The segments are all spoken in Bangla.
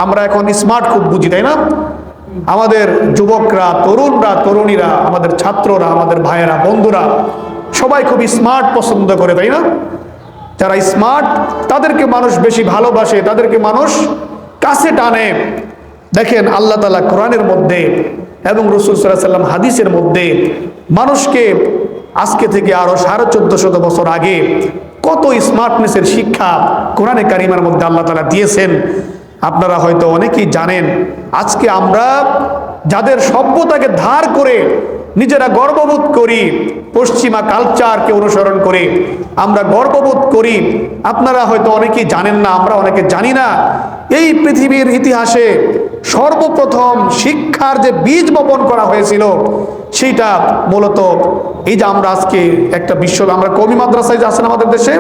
আমরা এখন স্মার্ট খুব বুঝি, তাই না? আমাদের যুবকরা, তরুণরা, তরুণীরা, আমাদের ছাত্ররা, আমাদের ভাইয়েরা, বন্ধুরা সবাই খুব স্মার্ট পছন্দ করে, তাই না? যারা স্মার্ট তাদেরকে মানুষ বেশি ভালোবাসে, তাদেরকে মানুষ কাছে টানে। দেখেন আল্লাহ তাআলা কোরআনের মধ্যে এবং রাসূল সাল্লাল্লাহু আলাইহি ওয়াসাল্লাম হাদিসের মধ্যে মানুষকে আজকে থেকে আরো 1450 বছর আগে কত স্মার্টনেসের শিক্ষা কোরআনে কারিমের মধ্যে আল্লাহ তাআলা দিয়েছেন। আপনারা হয়তো অনেকেই জানেন। আজকে আমরা যাদের সভ্যতাকে ধার করে নিজেরা গর্ববোধ করি, পশ্চিমা কালচারকে অনুসরণ করে আমরা গর্ববোধ করি, আপনারা হয়তো অনেকেই জানেন না, আমরা অনেকে জানি না, এই পৃথিবীর ইতিহাসে সর্বপ্রথম শিক্ষার যে বীজ বপন করা হয়েছিল সেইটা মূলত এই যে আমরা আজকে একটা আমরা কওমি মাদ্রাসায় যে আছেন আমাদের দেশে,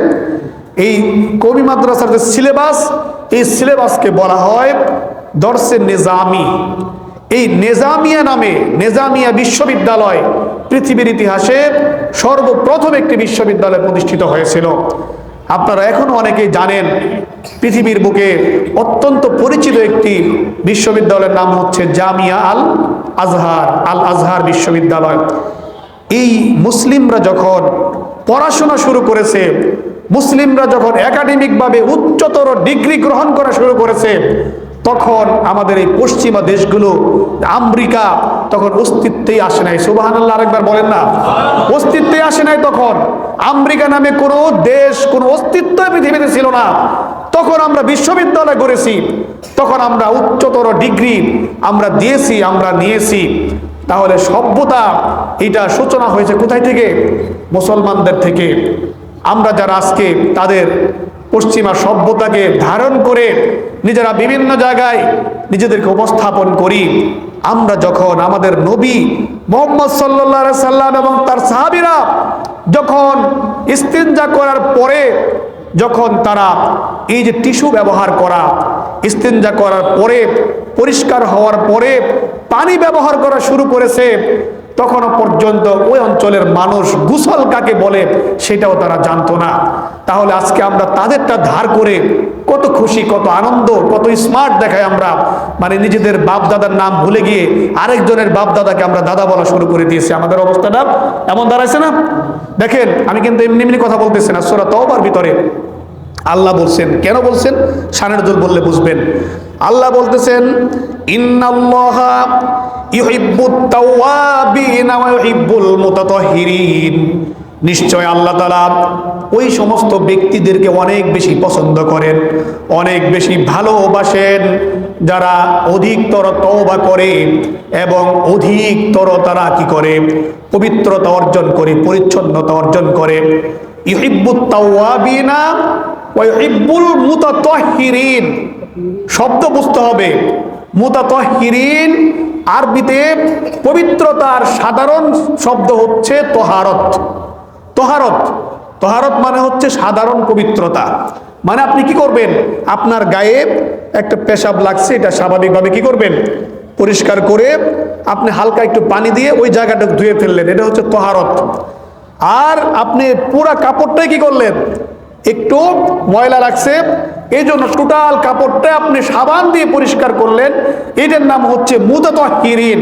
এই কওমি মাদ্রাসার যে সিলেবাস, এই সিলেবাসকে বলা হয় দরসে নিজামি। এই নেজামিয়া নামে নেজামিয়া বিশ্ববিদ্যালয় পৃথিবীর ইতিহাসে সর্বপ্রথম একটি বিশ্ববিদ্যালয় প্রতিষ্ঠিত হয়েছিল। আপনারা এখনো অনেকেই জানেন পৃথিবীর বুকে অত্যন্ত পরিচিত একটি বিশ্ববিদ্যালয়ের নাম হচ্ছে জামিয়া আল আজহার বিশ্ববিদ্যালয়। এই মুসলিমরা যখন পড়াশোনা শুরু করেছে, মুসলিমরা যখন একাডেমিকভাবে উচ্চতর ডিগ্রি গ্রহণ করা শুরু করেছে, তখন আমাদের এই পশ্চিমা দেশগুলো, আমেরিকা তখন অস্তিত্বেই আসে নাই। সুবহানাল্লাহ, আরেকবার বলেন না, অস্তিত্বে আসে নাই। তখন আমেরিকা নামে কোনো দেশ, কোনো অস্তিত্ব পৃথিবীতে ছিল না। তখন আমরা বিশ্ববিদ্যালয় গড়েছি, তখন আমরা উচ্চতর ডিগ্রি আমরা দিয়েছি, আমরা নিয়েছি। তাহলে সভ্যতা এটা সূচনা হয়েছে কোথায় থেকে? মুসলমানদের থেকে। আমরা যারা আজকে তাদের পশ্চিমা সভ্যতাকে ধারণ করে নিজেরা বিভিন্ন জায়গায় নিজেদেরকে উপস্থাপন করি, আমরা যখন আমাদের নবী মুহাম্মদ সাল্লাল্লাহু আলাইহি সাল্লাম এবং তার সাহাবীরা যখন ইস্তিনজা করার পরে, যখন তারা এই যে টিস্যু ব্যবহার করা, ইস্তিনজা করার পরে পরিষ্কার হওয়ার পরে পানি ব্যবহার করা শুরু করেছে, তখনও পর্যন্ত ওই অঞ্চলের মানুষ গোসল কাকে বলে সেটাও তারা জানতো না। তাহলে আজকে আমরা তাদেরটা ধার করে কত খুশি, কত আনন্দ, কত স্মার্ট দেখায় আমরা, মানে নিজেদের বাপ দাদার নাম ভুলে গিয়ে আরেকজনের বাপ দাদাকে আমরা দাদা বলা শুরু করে দিয়েছি। আমাদের অবস্থাটা এমন দাঁড়াইছে না? দেখেন, আমি কিন্তু এমনি এমনি কথা বলতেছি না। সূরা তাওবার ভিতরে আল্লাহ বলছেন, কেন বলছেন? শানের জোর বললে বুঝবেন। আল্লাহ বলতেছেন, ইন্নাল্লাহা ইউহিব্বুত তাওয়াবিন ওয়া ইউহিব্বুল মুতাতাহহিরিন। নিশ্চয় আল্লাহ তাআলা ওই সমস্ত ব্যক্তিদেরকে অনেক বেশি পছন্দ করেন, অনেক বেশি ভালোবাসেন যারা অধিকতর তওবা করে এবং অধিকতর তারা কি করে? পবিত্রতা অর্জন করে, পরিচ্ছন্নতা অর্জন করে। ইউহিব্বুত তাওয়াবিনা ওয়া ইউহিব্বুল মুতাতাহহিরিন। শব্দ বুঝতে হবে। মুতাতাহহিরিন আরবিতে পবিত্রতার সাধারণ শব্দ হচ্ছে তোহারত। তোহারত, তোহারত মানে হচ্ছে সাধারণ পবিত্রতা। মানে আপনি কি করবেন? আপনার গায়ে একটা পেশাব লাগছে, এটা স্বাভাবিকভাবে কি করবেন? পরিষ্কার করে আপনি হালকা একটু পানি দিয়ে ওই জায়গাটা ধুয়ে ফেললেন, এটা হচ্ছে তোহারত। আর আপনি পুরা কাপড়টাই কি করলেন? একটু ময়লা লাগছে, এই জন্য টোটাল কাপড়টা আপনি সাবান দিয়ে পরিষ্কার করলেন, এটার নাম হচ্ছে মুতাতাহহিরিন।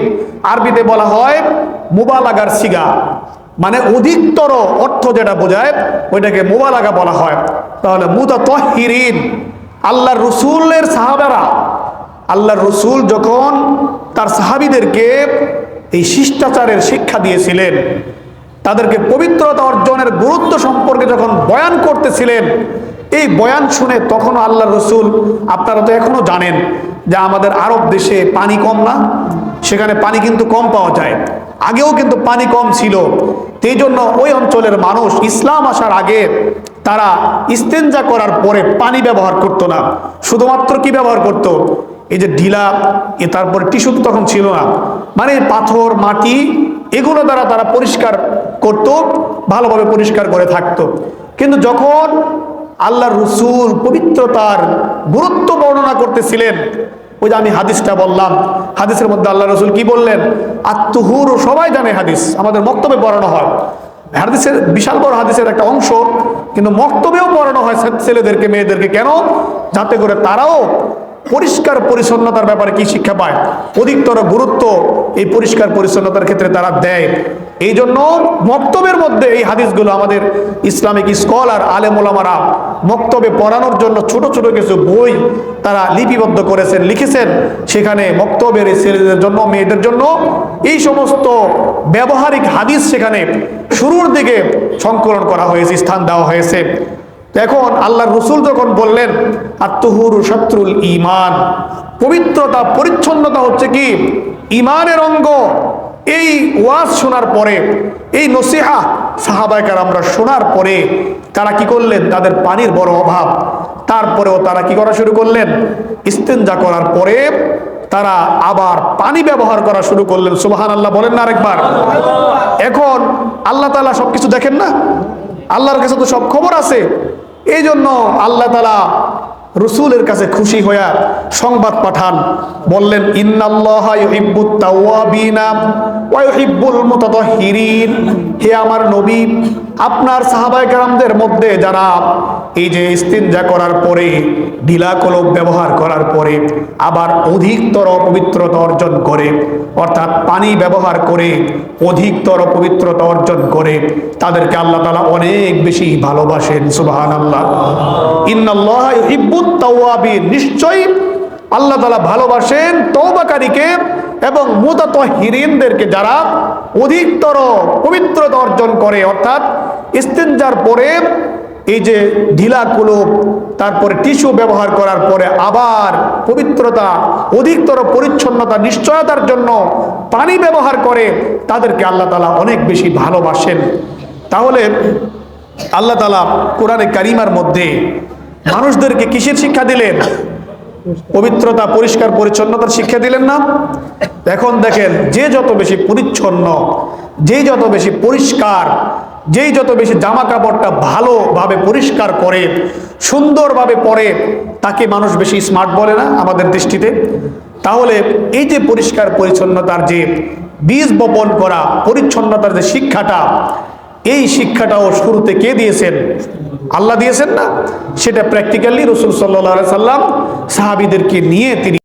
আরবিতে বলা হয় মুবালাগার সিগা, মানে অধিকতর অর্থ যেটা বোঝায় ওইটাকে মুবালাগা বলা হয়। তাহলে মুতাতাহহিরিন। আল্লাহর রাসূলের সাহাবারা, আল্লাহর রাসূল যখন তার সাহাবীদেরকে এই শিষ্টাচারের শিক্ষা দিয়েছিলেন, তাদেরকে পবিত্রতা অর্জনের গুরুত্ব সম্পর্কে যখন বয়ান করতেছিলেন, এই বয়ান শুনে তখন আল্লাহর রাসূল, আপনারা তো এখনো জানেন যে আমাদের আরব দেশে পানি কম না, সেখানে পানি কিন্তু কম পাওয়া যায়। আগেও কিন্তু পানি কম ছিল। এই জন্য ওই অঞ্চলের মানুষ ইসলাম আসার আগে তারা ইস্তেঞ্জা করার পরে পানি ব্যবহার করতো না, শুধুমাত্র কি ব্যবহার করত? এই যে ঢিলা, তারপরে টিস্যু তো তখন ছিল না, মানে পাথর, মাটি, এগুলো দ্বারা তারা পরিষ্কার করত, ভালোভাবে পরিষ্কার করে থাকতো। কিন্তু যখন আল্লাহর রাসূল পবিত্রতার গুরুত্ব বর্ণনা করতেছিলেন, ওই যে আমি হাদিসটা বললাম, হাদিসের মধ্যে আল্লাহর রাসূল কি বললেন? আত-তুহুর, সবাই জানে হাদিস, আমাদের মক্তবে পড়ানো হয়। হাদিসের বিশাল বড় হাদিসের একটা অংশ, কিন্তু মক্তবেও পড়ানো হয় ছেলেদেরকে, মেয়েদেরকে। কেন? যাতে করে তারাও পরিষ্কার পরিচ্ছন্নতার ব্যাপারে কি শিক্ষা পায়, অধিকতর গুরুত্ব এই পরিষ্কার পরিচ্ছন্নতার ক্ষেত্রে তারা দেয়। এই জন্য মক্তবের মধ্যে এই হাদিসগুলো আমাদের ইসলামিক স্কলার আলেম ওলামারা মক্তবে পড়ানোর জন্য ছোট ছোট কিছু বই তারা লিপিবদ্ধ করেছেন, লিখেছেন। সেখানে মক্তবের ছেলেদের জন্য, মেয়েদের জন্য এই সমস্ত ব্যবহারিক হাদিস সেখানে শুরুর দিকে সংকলন করা হয়েছে, স্থান দেওয়া হয়েছে। এখন আল্লাহর রসুল যখন বললেন আত্মহুরু শত্রুল ঈমান, পবিত্রতা পরিচ্ছন্নতা হচ্ছে কি ঈমানের অঙ্গ, এই ওয়াজ শোনার পরে, এই নসিহা সাহাবায়ে কেরামরা শোনার পরে তারা কি করলেন, তাদের পানির বড় অভাব, তারপরেও তারা কি করা শুরু করলেন, ইস্তেঞ্জা করার পরে তারা আবার পানি ব্যবহার করা শুরু করলেন। সুবহানাল্লাহ বলেন না আরেকবার। এখন আল্লাহ তাআলা সবকিছু দেখেন না, আল্লাহর কাছে তো সব খবর আছে। এই জন্য আল্লাহ তাআলা রসুলের কাছে খুশি হইয়া সংবাদ পাঠান, বললেন ইন্নাল্লাহা ইউহিব্বুত তাওয়াবিনা ওয়া ইউহিব্বুল মুতাতাহহিরিন। হে আমার নবী, আপনার সাহাবায়ে কেরামদের মধ্যে যারা এই যে ইস্তিনজা করার পরে, ঢিলা কলব ব্যবহার করার পরে আবার অধিকতর পবিত্রতা অর্জন করে, অর্থাৎ পানি ব্যবহার করে অধিকতর পবিত্রতা অর্জন করে, তাদেরকে আল্লাহ তাআলা অনেক বেশি ভালোবাসেন। সুবহানাল্লাহ। ইন্নাল্লাহা ইউহিব্বুত তাওয়াবিন, নিশ্চয়ই আল্লাহ তাআলা ভালোবাসেন তওবাকারীকে এবং মুতাতাহহিরিনদেরকে, যারা অধিকতর পবিত্রতা অর্জন করে, অর্থাৎ ইস্তিনজার পরে এই যে ঢিলা কুলুপ, তারপরে টিস্যু ব্যবহার করার পরে আবার পবিত্রতা, অধিকতর পরিচ্ছন্নতা নিশ্চয়তার জন্য পানি ব্যবহার করে, তাদেরকে আল্লাহ তাআলা অনেক বেশি ভালোবাসেন। তাহলে আল্লাহ তাআলা কোরআনে কারিমার মধ্যে মানুষদেরকে কিসের শিক্ষা দিলেন? পবিত্রতা, পরিষ্কার পরিচ্ছন্নতার শিক্ষা দিলেন না? এখন দেখেন, যে যত বেশি পরিচ্ছন্ন, যেই যত বেশি পরিষ্কার, যেই যত বেশি জামা কাপড়টা ভালোভাবে পরিষ্কার করে, সুন্দরভাবে পরে, তাকে মানুষ বেশি স্মার্ট বলে না আমাদের দৃষ্টিতে? তাহলে এই যে পরিষ্কার পরিচ্ছন্নতার যে বীজ বপন করা, পরিচ্ছন্নতার যে শিক্ষাটা, এই শিক্ষাটাও শুরুতে কে দিয়েছেন? আল্লাহ দিয়েছেন না? সেটা প্র্যাকটিক্যালি রাসূল সাল্লাল্লাহু আলাইহি সাল্লাম সাহাবীদেরকে নিয়ে তিনি